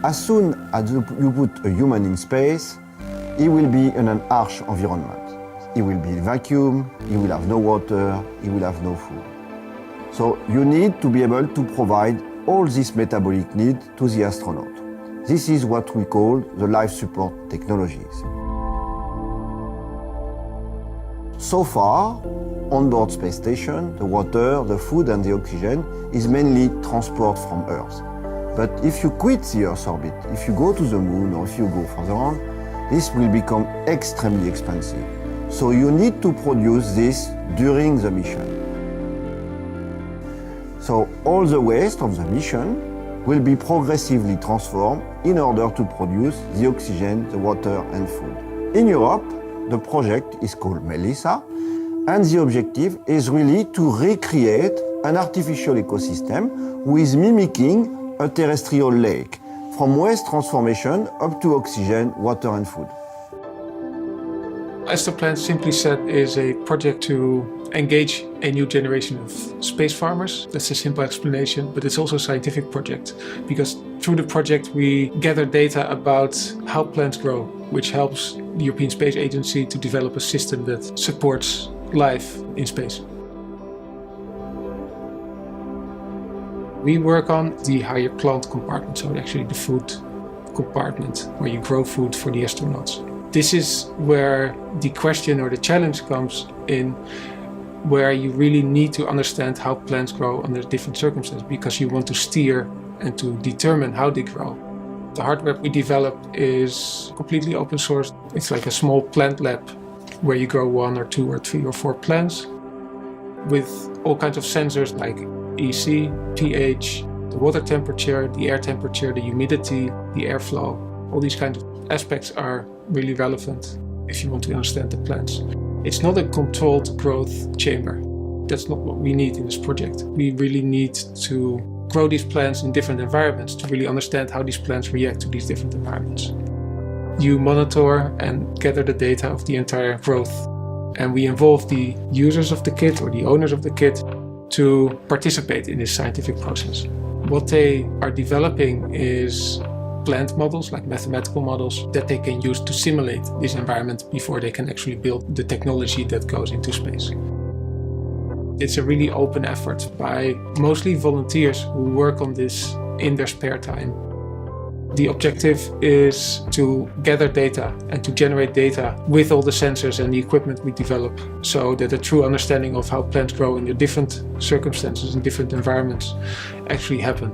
As soon as you put a human in space, he will be in an harsh environment. He will be vacuum, he will have no water, he will have no food. So you need to be able to provide all this metabolic need to the astronaut. This is what we call the life support technologies. So far, on board space station, the water, the food and the oxygen is mainly transport from Earth. But if you quit the Earth orbit, if you go to the moon or if you go further on, this will become extremely expensive. So you need to produce this during the mission. So all the waste of the mission will be progressively transformed in order to produce the oxygen, the water and food. In Europe, the project is called Melissa, and the objective is really to recreate an artificial ecosystem who is mimicking a terrestrial lake, from waste transformation up to oxygen, water and food. Astroplant, simply said, is a project to engage a new generation of space farmers. That's a simple explanation, but it's also a scientific project because through the project we gather data about how plants grow, which helps the European Space Agency to develop a system that supports life in space. We work on the higher plant compartment, so actually the food compartment where you grow food for the astronauts. This is where the question or the challenge comes in, where you really need to understand how plants grow under different circumstances because you want to steer and to determine how they grow. The hardware we developed is completely open source. It's like a small plant lab where you grow 1 or 2 or 3 or 4 plants with all kinds of sensors like EC, pH, the water temperature, the air temperature, the humidity, the airflow. All these kinds of aspects are really relevant if you want to understand the plants. It's not a controlled growth chamber. That's not what we need in this project. We really need to grow these plants in different environments to really understand how these plants react to these different environments. You monitor and gather the data of the entire growth, and we involve the users of the kit or the owners of the kit to participate in this scientific process. What they are developing is plant models, like mathematical models, that they can use to simulate this environment before they can actually build the technology that goes into space. It's a really open effort by mostly volunteers who work on this in their spare time. The objective is to gather data and to generate data with all the sensors and the equipment we develop so that a true understanding of how plants grow in the different circumstances and different environments actually happen.